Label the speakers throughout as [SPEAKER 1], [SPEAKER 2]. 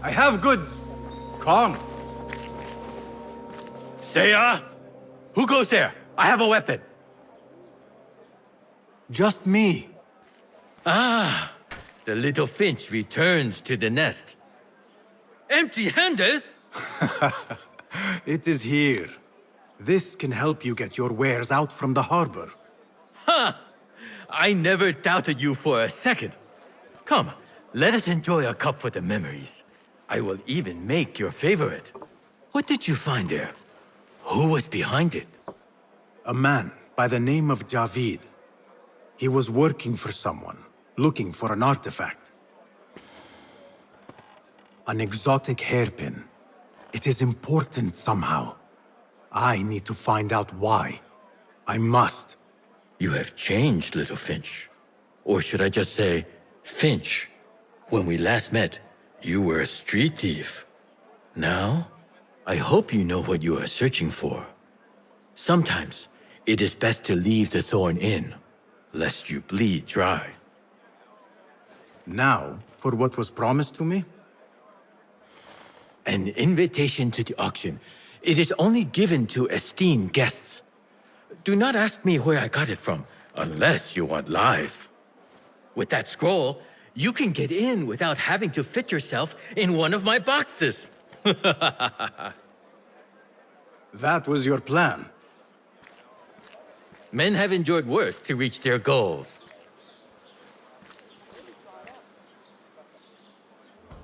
[SPEAKER 1] I have good... Calm.
[SPEAKER 2] Seiya? Who goes there? I have a weapon.
[SPEAKER 1] Just me.
[SPEAKER 2] Ah, the little finch returns to the nest. Empty-handed?
[SPEAKER 1] It is here. This can help you get your wares out from the harbor.
[SPEAKER 2] Ha! I never doubted you for a second. Come, let us enjoy a cup for the memories. I will even make your favorite. What did you find there? Who was behind it?
[SPEAKER 1] A man by the name of Javid. He was working for someone, looking for an artifact. An exotic hairpin. It is important somehow. I need to find out why. I must.
[SPEAKER 2] You have changed, little Finch. Or should I just say, Finch? When we last met, you were a street thief. Now, I hope you know what you are searching for. Sometimes, it is best to leave the thorn in, lest you bleed dry.
[SPEAKER 1] Now, for what was promised to me?
[SPEAKER 2] An invitation to the auction. It is only given to esteemed guests. Do not ask me where I got it from, unless you want lies. With that scroll, you can get in without having to fit yourself in one of my boxes.
[SPEAKER 1] That was your plan.
[SPEAKER 2] Men have endured worse to reach their goals.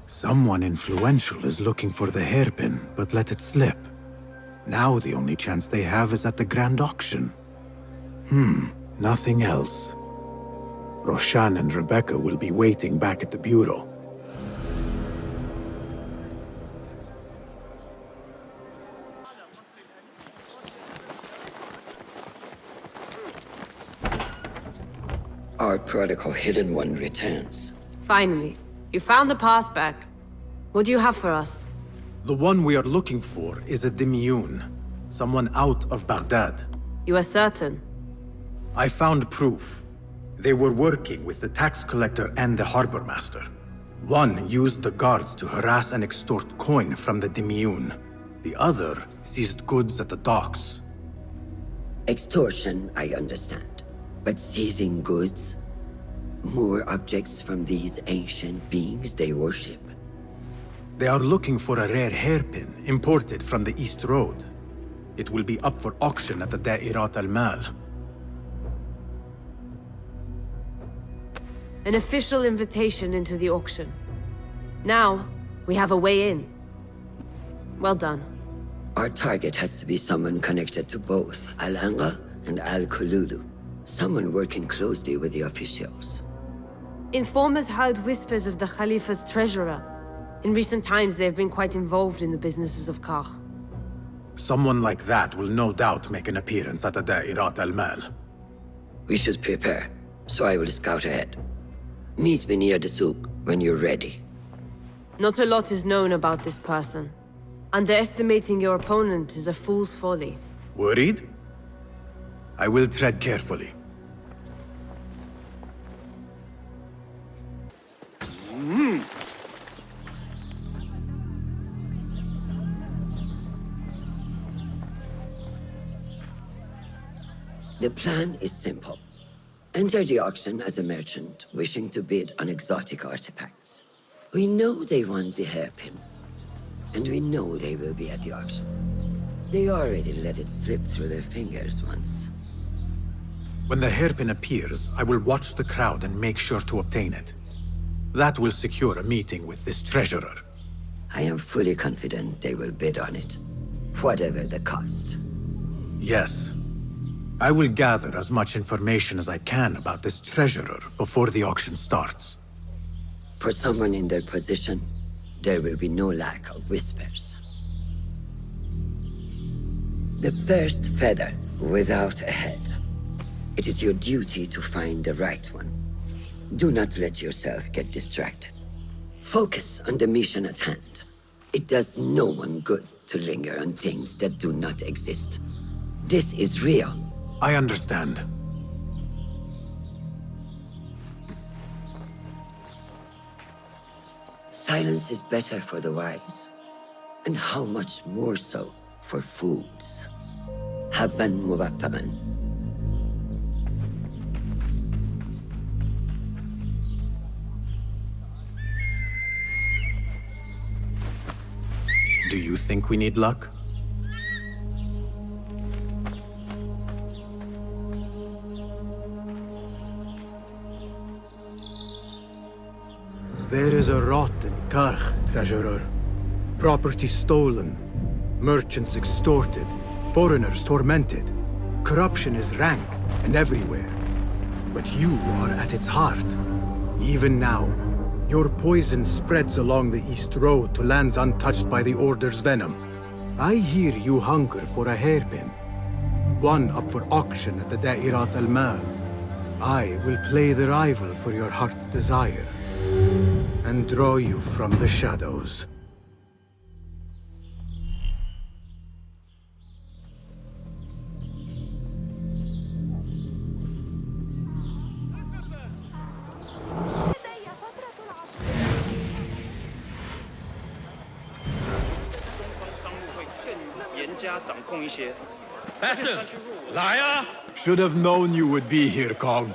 [SPEAKER 1] Someone influential is looking for the hairpin, but let it slip. Now the only chance they have is at the grand auction. Nothing else. Roshan and Rebecca will be waiting back at the bureau.
[SPEAKER 3] Our prodigal hidden one returns.
[SPEAKER 4] Finally, you found the path back. What do you have for us?
[SPEAKER 1] The one we are looking for is a Dimiyun, someone out of Baghdad.
[SPEAKER 4] You are certain?
[SPEAKER 1] I found proof. They were working with the tax collector and the harbor master. One used the guards to harass and extort coin from the Dimiyun. The other seized goods at the docks.
[SPEAKER 3] Extortion, I understand. But seizing goods? More objects from these ancient beings they worship?
[SPEAKER 1] They are looking for a rare hairpin imported from the East Road. It will be up for auction at the Da'irat al-Mal.
[SPEAKER 4] An official invitation into the auction. Now, we have a way in. Well done.
[SPEAKER 3] Our target has to be someone connected to both Al-Anga and Al-Kululu. Someone working closely with the officials.
[SPEAKER 4] Informers heard whispers of the Khalifa's treasurer. In recent times, they have been quite involved in the businesses of Kar.
[SPEAKER 1] Someone like that will no doubt make an appearance at the Da'irat al-Mal.
[SPEAKER 3] We should prepare, so I will scout ahead. Meet me near the souk when you're ready.
[SPEAKER 4] Not a lot is known about this person. Underestimating your opponent is a fool's folly.
[SPEAKER 1] Worried? I will tread carefully.
[SPEAKER 3] The plan is simple. Enter the auction as a merchant wishing to bid on exotic artifacts. We know they want the hairpin, and we know they will be at the auction. They already let it slip through their fingers once.
[SPEAKER 1] When the hairpin appears, I will watch the crowd and make sure to obtain it. That will secure a meeting with this treasurer.
[SPEAKER 3] I am fully confident they will bid on it, whatever the cost.
[SPEAKER 1] Yes. I will gather as much information as I can about this treasurer before the auction starts.
[SPEAKER 3] For someone in their position, there will be no lack of whispers. The first feather without a head. It is your duty to find the right one. Do not let yourself get distracted. Focus on the mission at hand. It does no one good to linger on things that do not exist. This is real.
[SPEAKER 1] I understand.
[SPEAKER 3] Silence is better for the wise, and how much more so for fools. حظا موفقا.
[SPEAKER 1] Do you think we need luck? There is a rot in Karch, Treasurer. Property stolen, merchants extorted, foreigners tormented. Corruption is rank and everywhere. But you are at its heart. Even now, your poison spreads along the East Road to lands untouched by the Order's venom. I hear you hunger for a hairpin. One up for auction at the Da'irat al-Mal. I will play the rival for your heart's desire and draw you from the shadows.
[SPEAKER 2] Pastor, 来啊!
[SPEAKER 1] Should have known you would be here, Kong.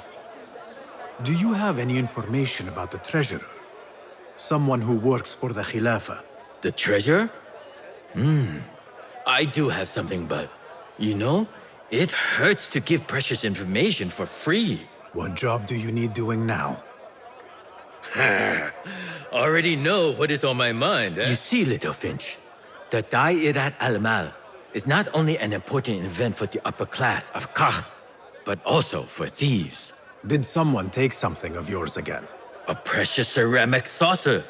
[SPEAKER 1] Do you have any information about the treasurer? Someone who works for the Khilafah.
[SPEAKER 2] The treasure? I do have something, but you know, it hurts to give precious information for free.
[SPEAKER 1] What job do you need doing now?
[SPEAKER 2] Already know what is on my mind. You see, little Finch, the Da'irat al-Mal is not only an important event for the upper class of Kach, but also for thieves.
[SPEAKER 1] Did someone take something of yours again?
[SPEAKER 2] A precious ceramic saucer.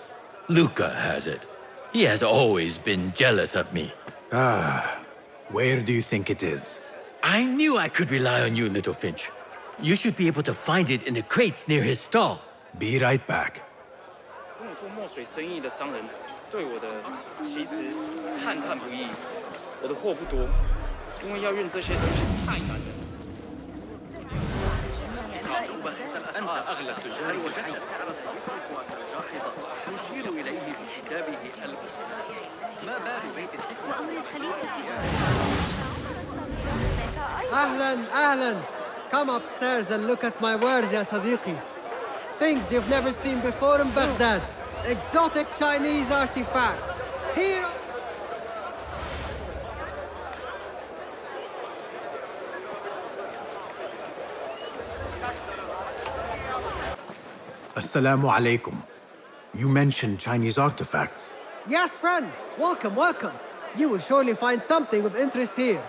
[SPEAKER 2] Luca has it. He has always been jealous of me.
[SPEAKER 1] Where do you think it is?
[SPEAKER 2] I knew I could rely on you, little Finch. You should be able to find it in the crates near his stall.
[SPEAKER 1] Be right back.
[SPEAKER 5] 跟我做墨水生意的商人对我的其实探探不易。我的货不多，因为要运这些东西太难了。أنت أغلى التجار وجدت سعر التوفيق والملاحظة يشير إليه بكتابه ما بال بيت الحكمة
[SPEAKER 6] أهلاً. Come upstairs and look at my wares, ya Sadiqi. Things you've never seen before in Baghdad. Exotic Chinese artifacts. Here...
[SPEAKER 1] Assalamu alaikum. You mentioned Chinese artifacts.
[SPEAKER 6] Yes, friend. Welcome. You will surely find something of interest here.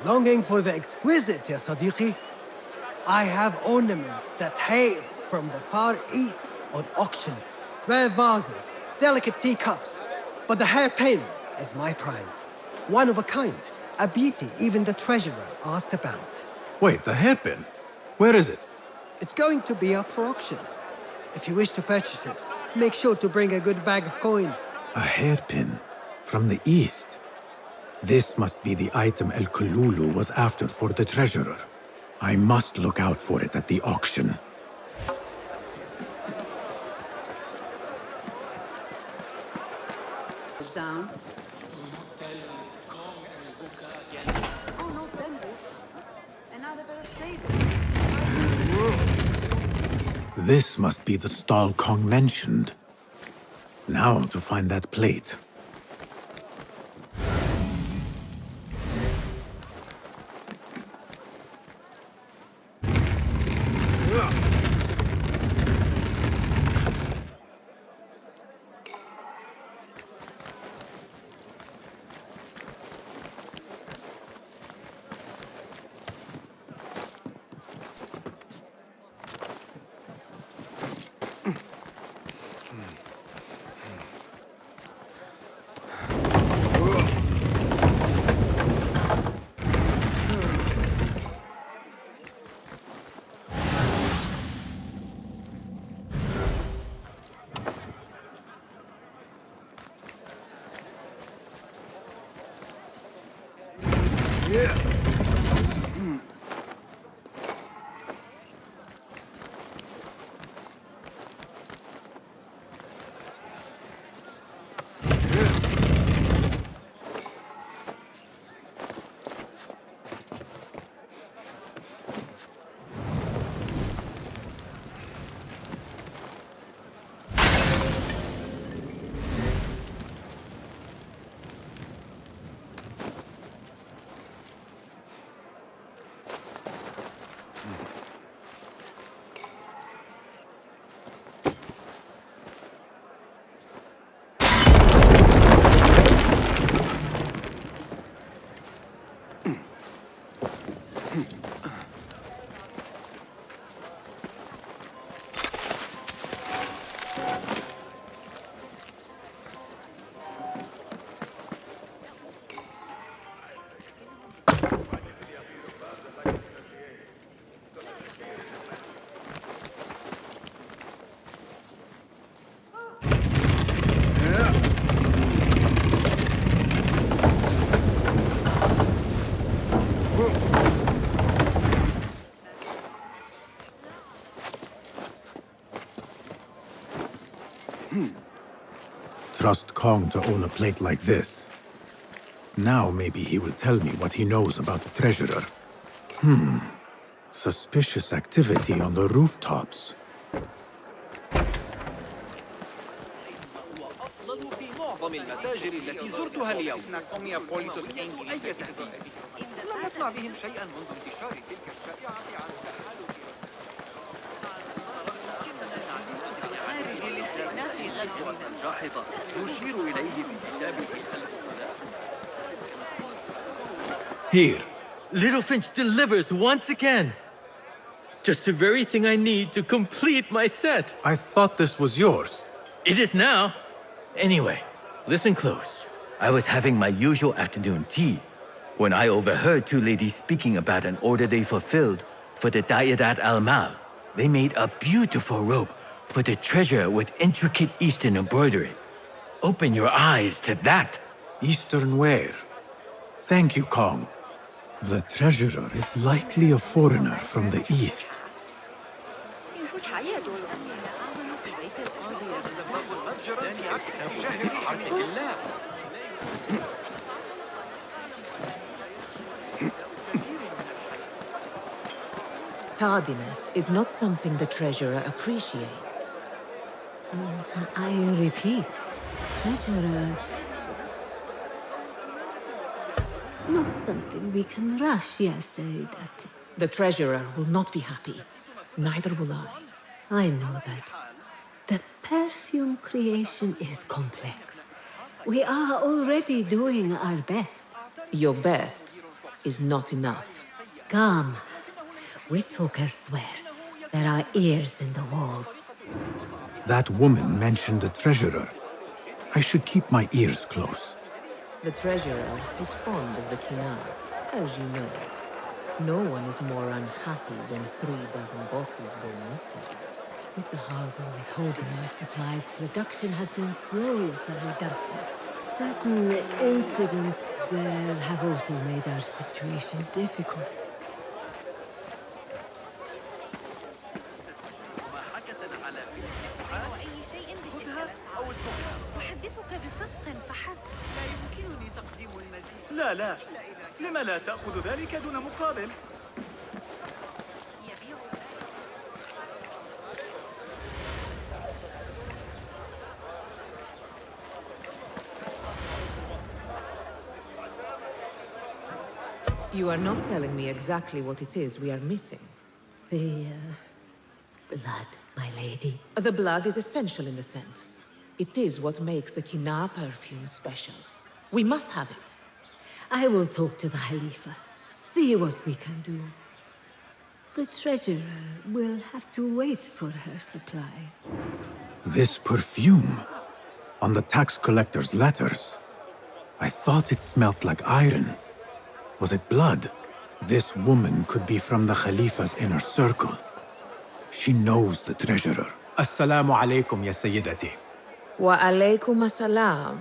[SPEAKER 6] Longing for the exquisite, ya Sadiqi? I have ornaments that hail from the Far East on auction. Rare vases, delicate teacups. But the hairpin is my prize. One of a kind. A beauty even the treasurer asked about.
[SPEAKER 1] Wait, the hairpin? Where is it?
[SPEAKER 6] It's going to be up for auction. If you wish to purchase it, make sure to bring a good bag of coin.
[SPEAKER 1] A hairpin from the East. This must be the item El Kululu was after for the treasurer. I must look out for it at the auction.
[SPEAKER 7] Down. Oh, no, then and now they better stay there.
[SPEAKER 1] This must be the stall Kong mentioned. Now to find that plate. trust Kong to own a plate like this. Now maybe he will tell me what he knows about the treasurer. Suspicious activity on the rooftops.
[SPEAKER 8] في معظم المتاجر التي زرتها اليوم. أي تهديد؟ لم نسمع بهم شيئا منذ انتشار تلك الشائعة عن جاحظة يشير إليه بكتابه.
[SPEAKER 2] Here, Little Finch delivers once again. Just the very thing I need to complete my set.
[SPEAKER 1] I thought this was yours.
[SPEAKER 2] It is now. Anyway, listen close. I was having my usual afternoon tea when I overheard two ladies speaking about an order they fulfilled for the Dayadat al-Mal. They made a beautiful robe for the treasure with intricate Eastern embroidery. Open your eyes to that.
[SPEAKER 1] Eastern wear. Thank you, Kong. The treasurer is likely a foreigner from the East.
[SPEAKER 9] Tardiness is not something the treasurer appreciates.
[SPEAKER 4] I repeat, treasurer... Not something we can rush, yes, that.
[SPEAKER 9] The treasurer will not be happy. Neither will I.
[SPEAKER 4] I know that. The perfume creation is complex. We are already doing our best.
[SPEAKER 9] Your best is not enough.
[SPEAKER 4] Come. We talk elsewhere. There are ears in the walls.
[SPEAKER 1] That woman mentioned the treasurer. I should keep my ears close.
[SPEAKER 9] The treasurer is fond of the Kina, as you know. No one is more unhappy when 3 dozen bottles go missing.
[SPEAKER 4] With the harbor withholding our supplies, production has been slow, Solidarity. Certain incidents there have also made our situation difficult.
[SPEAKER 8] لا لما لا تأخذ ذلك دون مقابل؟
[SPEAKER 9] You are not telling me exactly what it is we are missing.
[SPEAKER 4] The, blood, my lady.
[SPEAKER 9] The blood is essential in the scent. It is what makes the Kina perfume special. We must have it.
[SPEAKER 4] I will talk to the Khalifa. See what we can do. The treasurer will have to wait for her supply.
[SPEAKER 1] This perfume, on the tax collector's letters. I thought it smelt like iron. Was it blood? This woman could be from the Khalifa's inner circle. She knows the treasurer. Assalamu alaikum, ya Sayyidati.
[SPEAKER 9] Wa alaykum assalam.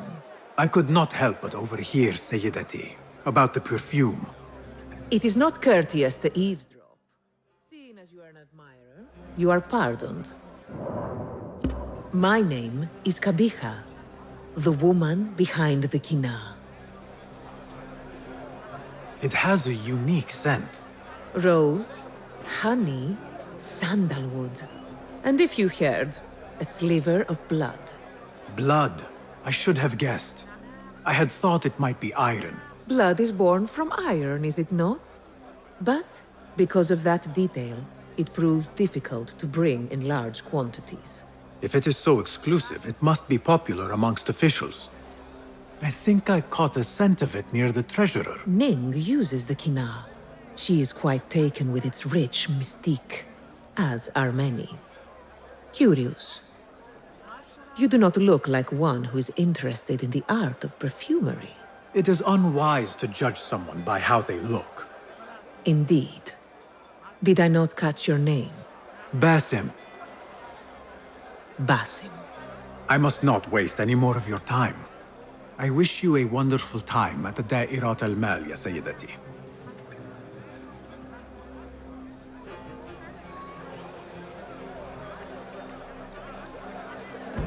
[SPEAKER 1] I could not help but overhear, Sayyidati, about the perfume.
[SPEAKER 9] It is not courteous to eavesdrop. Seeing as you are an admirer, you are pardoned. My name is Kabiha, the woman behind the Kina.
[SPEAKER 1] It has a unique scent.
[SPEAKER 9] Rose, honey, sandalwood. And if you heard, a sliver of blood.
[SPEAKER 1] Blood. I should have guessed. I had thought it might be iron.
[SPEAKER 9] Blood is born from iron, is it not? But because of that detail, it proves difficult to bring in large quantities.
[SPEAKER 1] If it is so exclusive, it must be popular amongst officials. I think I caught a scent of it near the treasurer.
[SPEAKER 9] Ning uses the Kina. She is quite taken with its rich mystique, as are many. Curious. You do not look like one who is interested in the art of perfumery.
[SPEAKER 1] It is unwise to judge someone by how they look.
[SPEAKER 9] Indeed. Did I not catch your name?
[SPEAKER 1] Basim,
[SPEAKER 9] Basim.
[SPEAKER 1] I must not waste any more of your time. I wish you a wonderful time at the Da'irat al-Mal, ya Sayyidati.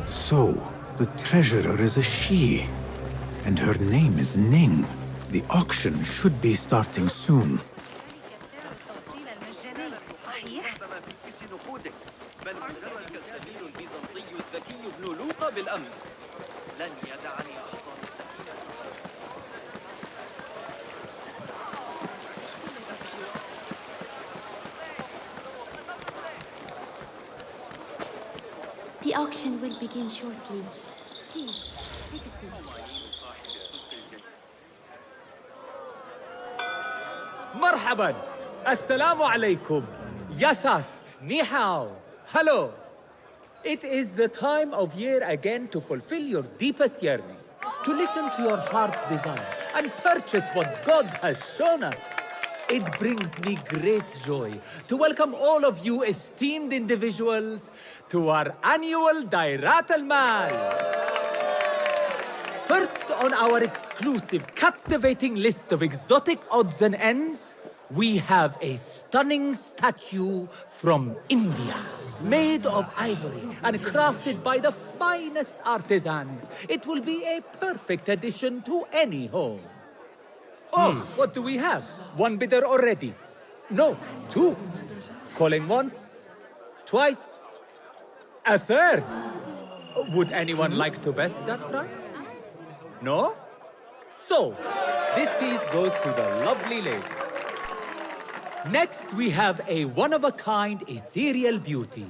[SPEAKER 1] So, The treasurer is a she, and her name is Ning. The auction should be starting soon.
[SPEAKER 10] The auction will begin shortly. Please, take a seat.
[SPEAKER 11] مرحبا السلام عليكم Yasas ni hao hello. It is the time of year again to fulfill your deepest yearning, to listen to your heart's desire and purchase what God has shown us. It brings me great joy to welcome all of you esteemed individuals to our annual Dairat al-Mal. First on our exclusive, captivating list of exotic odds and ends, we have a stunning statue from India. Made of ivory and crafted by the finest artisans, it will be a perfect addition to any home. Oh, what do we have? One bidder already? No, two. Calling once, twice, a third. Would anyone like to best that price? No? So, this piece goes to the lovely lady. Next, we have a one-of-a-kind ethereal beauty.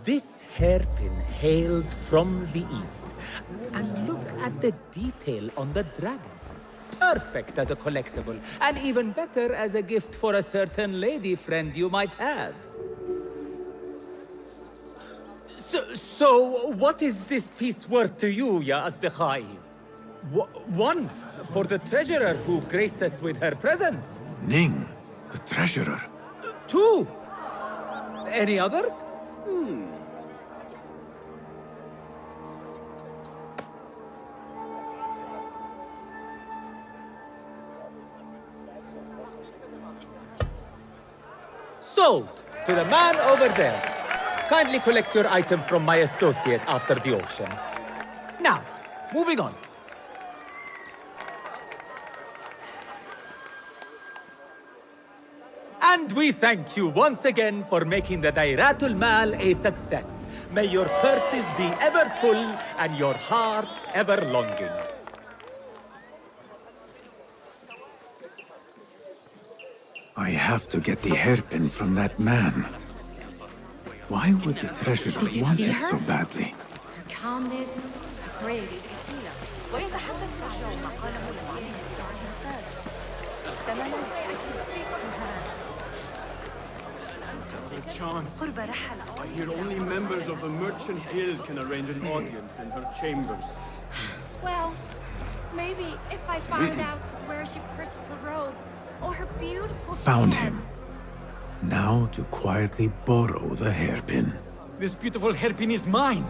[SPEAKER 11] This hairpin hails from the east. And look at the detail on the dragon. Perfect as a collectible, and even better as a gift for a certain lady friend you might have. So what is this piece worth to you, ya Asdiqai? One, for the treasurer who graced us with her presence.
[SPEAKER 1] Ning, the treasurer.
[SPEAKER 11] Two. Any others? Sold to the man over there. Kindly collect your item from my associate after the auction. Now, moving on. And we thank you once again for making the Dairatul Mal a success. May your purses be ever full and your heart ever longing.
[SPEAKER 1] I have to get the hairpin from that man. Why would the treasurer want it so badly?
[SPEAKER 10] Her calmness, her grace.
[SPEAKER 12] Chance. I hear only members of the Merchant Guild can arrange an audience in her chambers.
[SPEAKER 10] Well, maybe if I find out where she purchased her robe or her beautiful
[SPEAKER 1] Found
[SPEAKER 10] hair.
[SPEAKER 1] him. Now to quietly borrow the hairpin.
[SPEAKER 13] This beautiful hairpin is mine!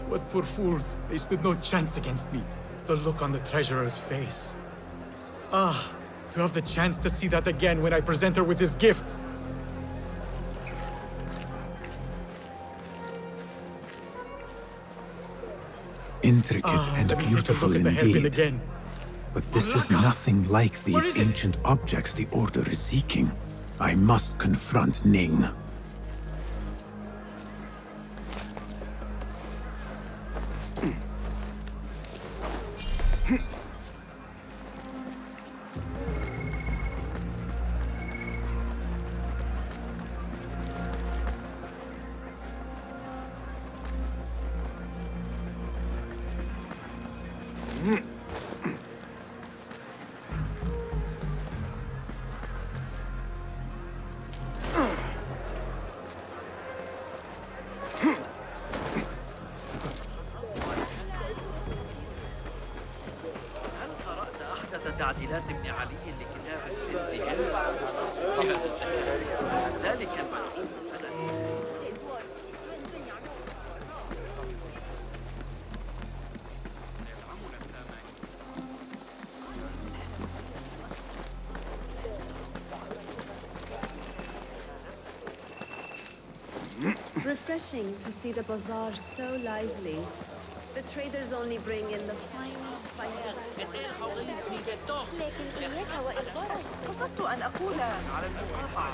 [SPEAKER 13] What poor fools. They stood no chance against me. The look on the treasurer's face. Ah, to have the chance to see that again when I present her with this gift.
[SPEAKER 1] Intricate and
[SPEAKER 13] let me take a
[SPEAKER 1] beautiful
[SPEAKER 13] look at the hairpin
[SPEAKER 1] indeed.
[SPEAKER 13] again.
[SPEAKER 1] But this is nothing like these ancient objects the Order is seeking. I must confront Ning.
[SPEAKER 8] تعديلات ابن علي لكتاب السند ذلك المنعوم سند.
[SPEAKER 14] Refreshing to see the bazaar so lively. The
[SPEAKER 7] The traders only bring in the finest spices. لكن إياك وإخبارك قصدت أن أقول على المقاطعة.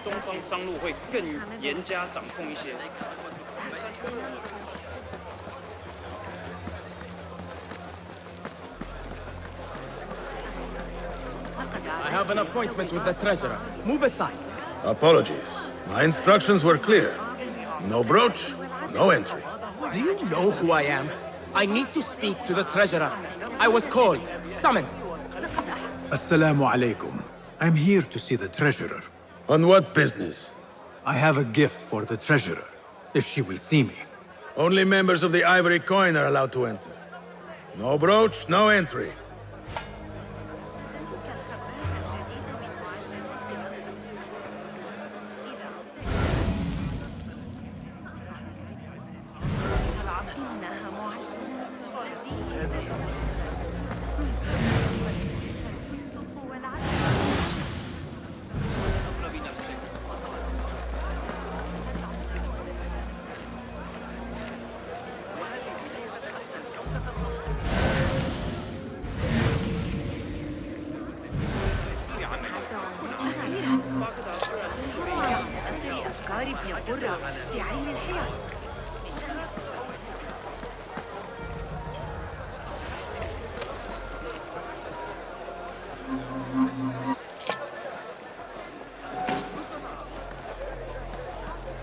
[SPEAKER 5] 东方商路会更严加掌控一些。
[SPEAKER 6] I have an appointment with the treasurer. Move aside.
[SPEAKER 14] Apologies. My instructions were clear. No brooch, no entry.
[SPEAKER 6] Do you know who I am? I need to speak to the treasurer. I was called, summoned.
[SPEAKER 1] Assalamu alaikum. I'm here to see the treasurer.
[SPEAKER 14] On what business?
[SPEAKER 1] I have a gift for the treasurer, if she will see me.
[SPEAKER 14] Only members of the Ivory Coin are allowed to enter. No brooch, no entry.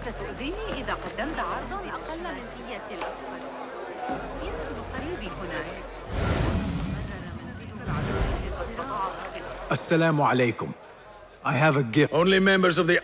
[SPEAKER 7] ستؤذيني إذا قدمت عرضاً أقل من سيئة الأفكار. يسكن قريبي هناك.
[SPEAKER 1] Assalamu alaikum. I have a gift.
[SPEAKER 14] Only members of the...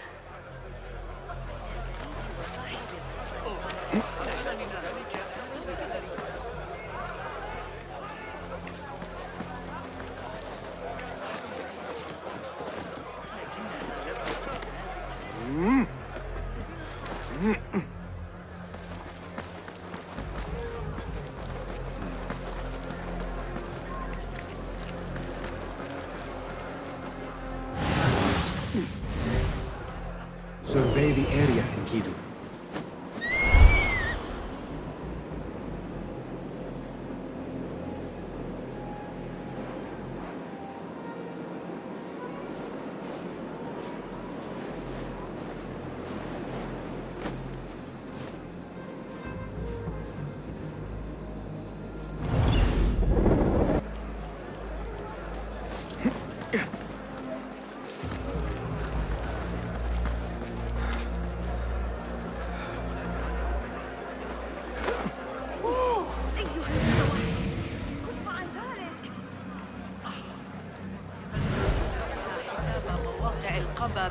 [SPEAKER 1] Survey the area, Enkidu.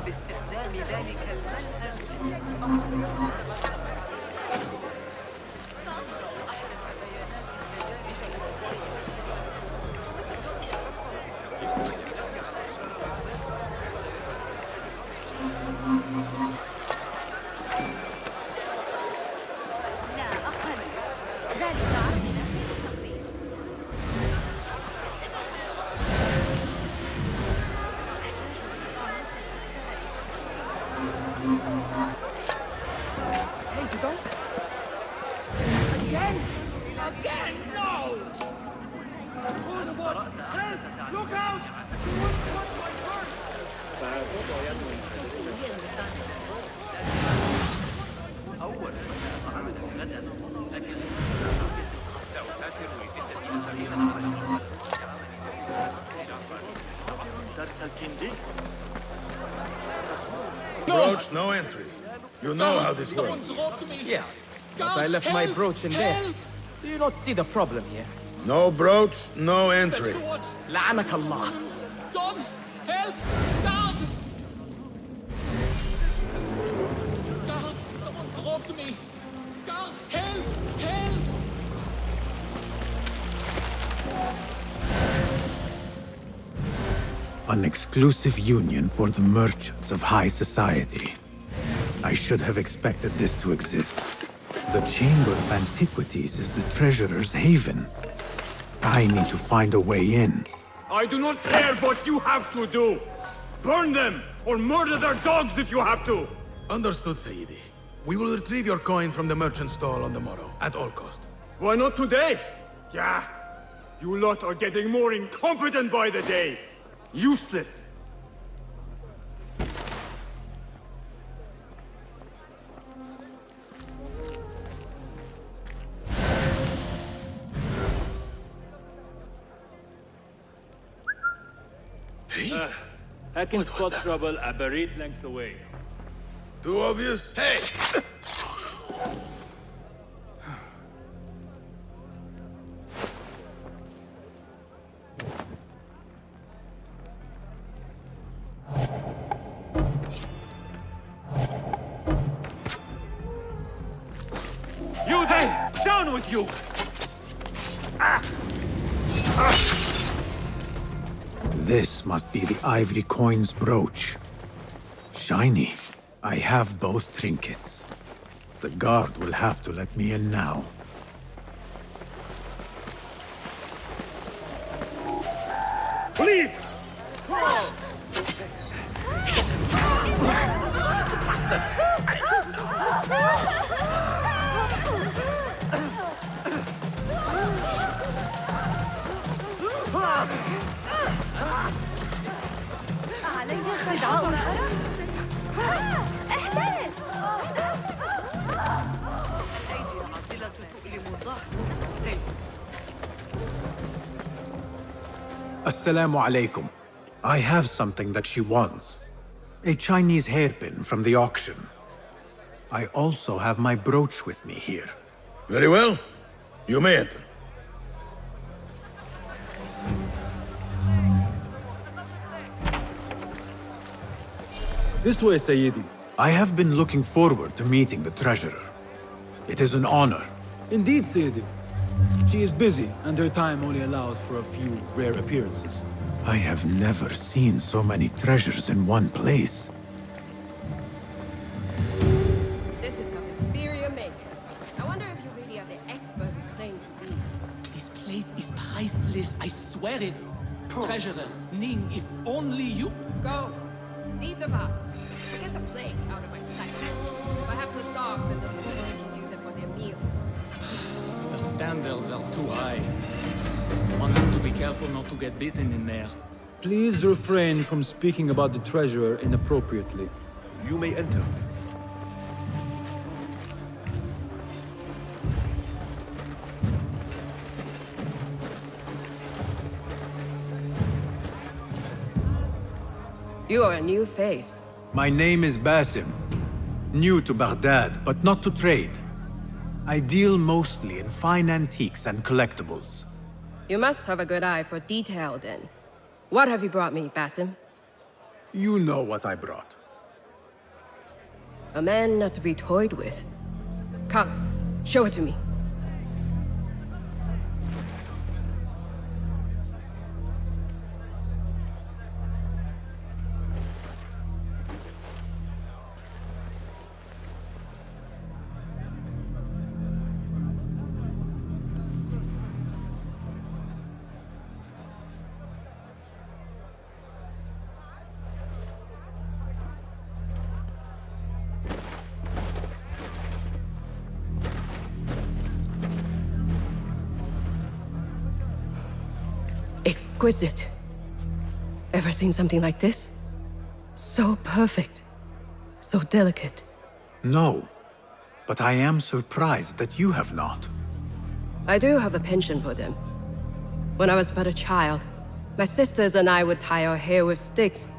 [SPEAKER 7] باستخدام ذلك لا أقل ذلك عرضنا في التقرير.
[SPEAKER 11] Again, no! Motherboard, help! Look out!
[SPEAKER 8] أول عمل غدا لكن سأسافر لستة أسابيع درس الكندي.
[SPEAKER 14] Brooch, no entry. You know how this works.
[SPEAKER 6] Yes, but I left my brooch in there. Do you not see the problem here?
[SPEAKER 14] No brooch, no entry.
[SPEAKER 6] لعنك الله.
[SPEAKER 11] Don, help! Don! God, someone's robbed me! God, help! Help!
[SPEAKER 1] An exclusive union for the merchants of high society. I should have expected this to exist. The Chamber of Antiquities is the treasurer's haven. I need to find a way in.
[SPEAKER 12] I do not care what you have to do. Burn them or murder their dogs if you have to.
[SPEAKER 14] Understood, Sayyidi. We will retrieve your coin from the merchant stall on the morrow, at all cost.
[SPEAKER 12] Why not today? Yeah. You lot are getting more incompetent by the day. Useless.
[SPEAKER 15] I can spot trouble a buried length away.
[SPEAKER 14] Too obvious? Hey!
[SPEAKER 15] You there! Down with you!
[SPEAKER 1] This must be the ivory coin's brooch. Shiny. I have both trinkets. The guard will have to let me in now.
[SPEAKER 15] Bleed!
[SPEAKER 10] احترس!
[SPEAKER 1] Assalamu alaikum. I have something that she wants. A Chinese hairpin from the auction. I also have my brooch with me here.
[SPEAKER 14] Very well. You may enter.
[SPEAKER 13] This way, Sayyidi.
[SPEAKER 1] I have been looking forward to meeting the treasurer. It is an honor.
[SPEAKER 13] Indeed, Sayyidi. She is busy, and her time only allows for a few rare appearances.
[SPEAKER 1] I have never seen so many treasures in one place.
[SPEAKER 16] This is an inferior make. I wonder if you really are the expert you claim to be.
[SPEAKER 11] This plate is priceless, I swear it. Treasurer, Ning, if only you...
[SPEAKER 16] Go. Leave the vase. Get the plague out of my sight. If I have the dogs and the food, they can use it for their meals.
[SPEAKER 11] The standards are too high. One has to be careful not to get bitten in there.
[SPEAKER 13] Please refrain from speaking about the treasurer inappropriately.
[SPEAKER 12] You may enter.
[SPEAKER 16] You are a new face.
[SPEAKER 1] My name is Basim. New to Baghdad, but not to trade. I deal mostly in fine antiques and collectibles.
[SPEAKER 16] You must have a good eye for detail, then. What have you brought me, Basim?
[SPEAKER 1] You know what I brought.
[SPEAKER 16] A man not to be toyed with. Come, show it to me. Exquisite. Ever seen something like this? So perfect. So delicate.
[SPEAKER 1] No, but I am surprised that you have not.
[SPEAKER 16] I do have a penchant for them. When I was but a child, my sisters and I would tie our hair with sticks,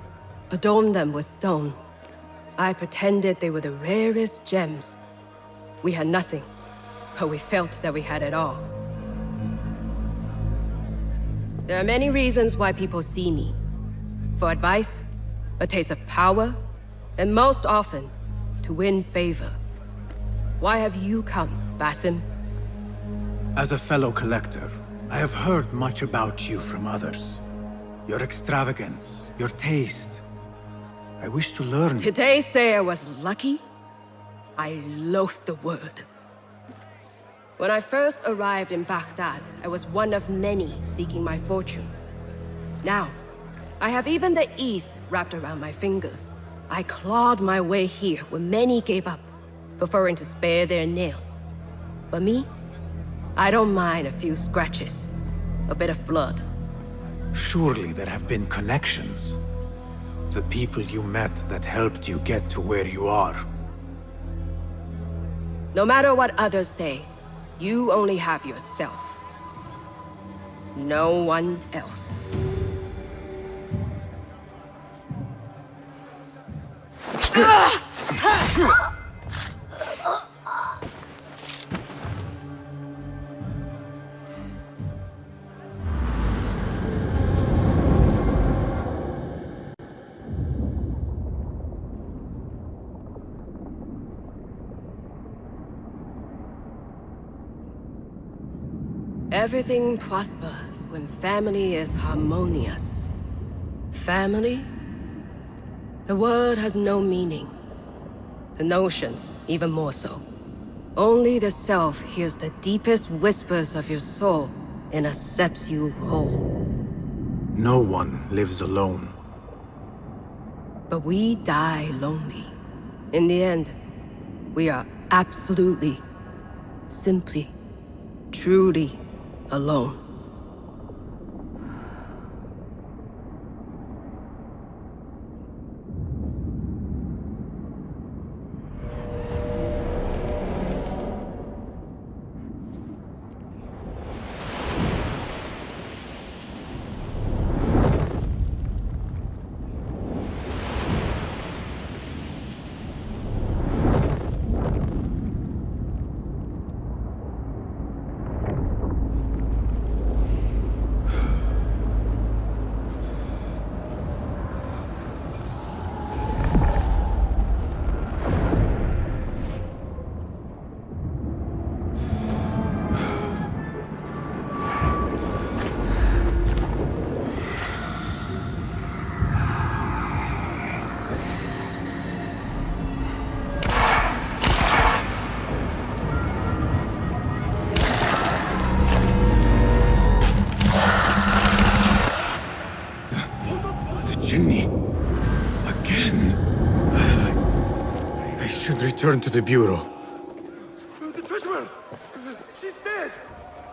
[SPEAKER 16] adorn them with stone. I pretended they were the rarest gems. We had nothing, but we felt that we had it all. There are many reasons why people see me. For advice, a taste of power, and most often, to win favor. Why have you come, Basim?
[SPEAKER 1] As a fellow collector, I have heard much about you from others. Your extravagance, your taste. I wish to learn.
[SPEAKER 16] Did they say I was lucky? I loathe the word. When I first arrived in Baghdad, I was one of many seeking my fortune. Now, I have even the East wrapped around my fingers. I clawed my way here when many gave up, preferring to spare their nails. But me? I don't mind a few scratches. A bit of blood.
[SPEAKER 1] Surely there have been connections. The people you met that helped you get to where you are.
[SPEAKER 16] No matter what others say, you only have yourself. No one else. Everything prospers when family is harmonious. Family? The word has no meaning. The notions, even more so. Only the self hears the deepest whispers of your soul and accepts you whole.
[SPEAKER 1] No one lives alone.
[SPEAKER 16] But we die lonely. In the end, we are absolutely, simply, truly alone.
[SPEAKER 1] Return to the Bureau.
[SPEAKER 12] The treasurer! She's dead!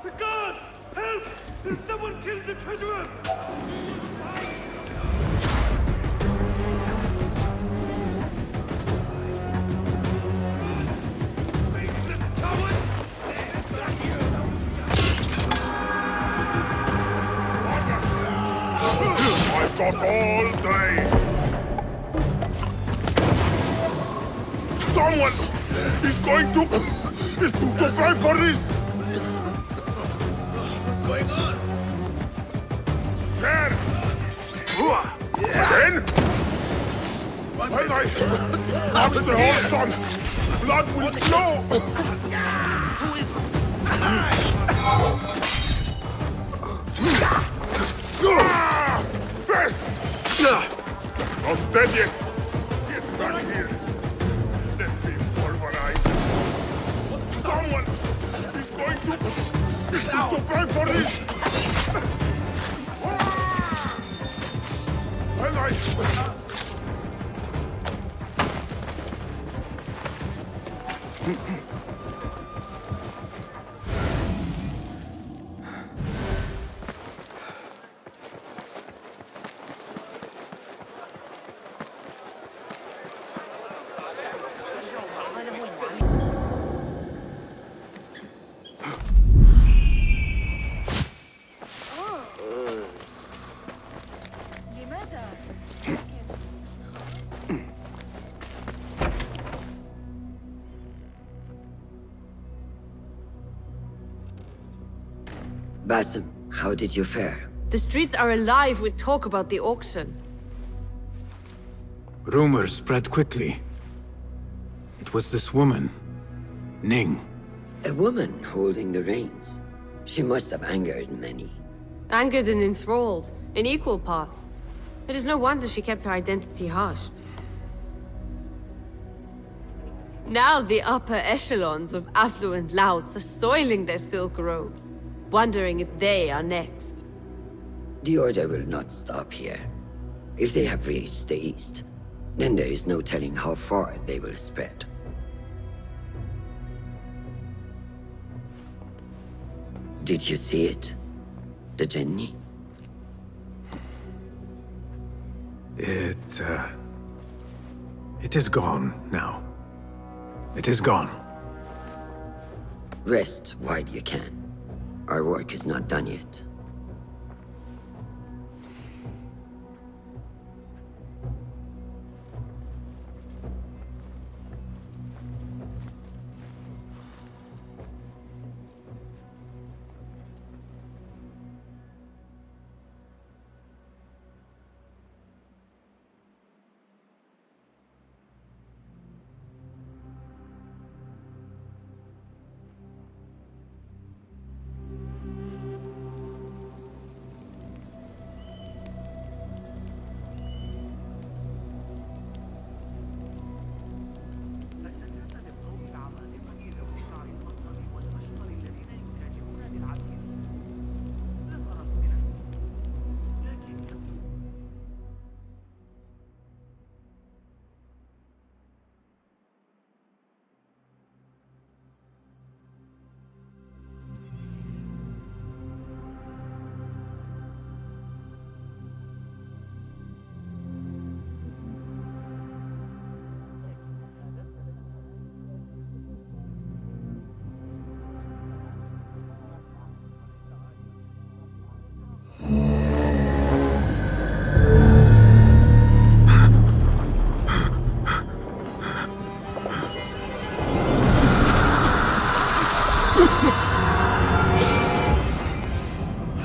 [SPEAKER 12] The guards! Help! Someone killed the treasurer!
[SPEAKER 17] I've got all day! Someone is going to pay for this!
[SPEAKER 12] What's going on?
[SPEAKER 17] There! Again? When I have the horse on, blood will flow!
[SPEAKER 12] Who is...
[SPEAKER 17] Best! Not dead yet! Get back here! Someone is going to pay for this! And I...
[SPEAKER 3] Basim, how did you fare?
[SPEAKER 18] The streets are alive with talk about the auction.
[SPEAKER 1] Rumors spread quickly. It was this woman, Ning.
[SPEAKER 3] A woman holding the reins. She must have angered many.
[SPEAKER 18] Angered and enthralled, in equal parts. It is no wonder she kept her identity hushed. Now the upper echelons of affluent louts are soiling their silk robes, wondering if they are next.
[SPEAKER 3] The Order will not stop here. If they have reached the east, then there is no telling how far they will spread. Did you see it? The Jinni?
[SPEAKER 1] It is gone now. It is gone.
[SPEAKER 3] Rest while you can. Our work is not done yet.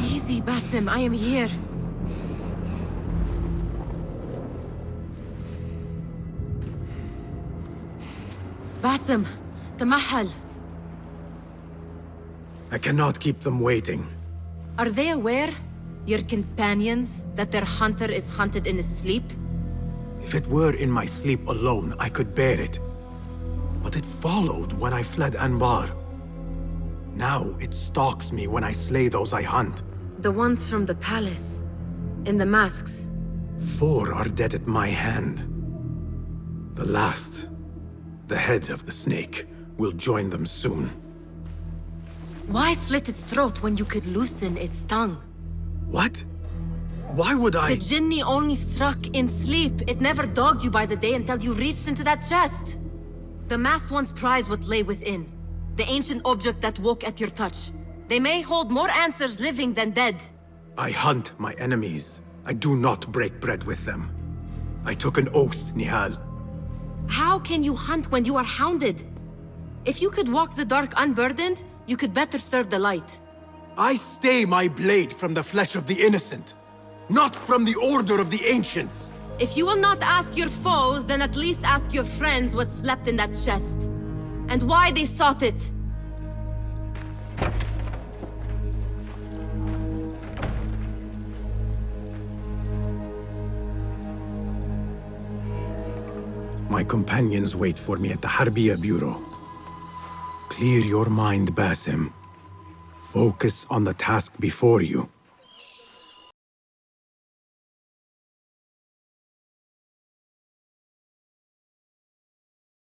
[SPEAKER 10] Easy, Basim, I am here. Basim, تمهل.
[SPEAKER 1] I cannot keep them waiting.
[SPEAKER 10] Are they aware, your companions, that their hunter is hunted in his sleep?
[SPEAKER 1] If it were in my sleep alone, I could bear it. But it followed when I fled Anbar. Now it stalks me when I slay those I hunt.
[SPEAKER 10] The ones from the palace, in the masks.
[SPEAKER 1] 4 are dead at my hand. The last, the head of the snake, will join them soon.
[SPEAKER 10] Why slit its throat when you could loosen its tongue?
[SPEAKER 1] What? Why would I?
[SPEAKER 10] The Jinni only struck in sleep. It never dogged you by the day until you reached into that chest. The masked ones prize what lay within. The ancient object that woke at your touch. They may hold more answers living than dead.
[SPEAKER 1] I hunt my enemies. I do not break bread with them. I took an oath, Nihal.
[SPEAKER 10] How can you hunt when you are hounded? If you could walk the dark unburdened, you could better serve the light.
[SPEAKER 1] I stay my blade from the flesh of the innocent, not from the order of the ancients.
[SPEAKER 10] If you will not ask your foes, then at least ask your friends what slept in that chest. And why they sought it.
[SPEAKER 1] My companions wait for me at the Harbiya Bureau. Clear your mind, Basim. Focus on the task before you.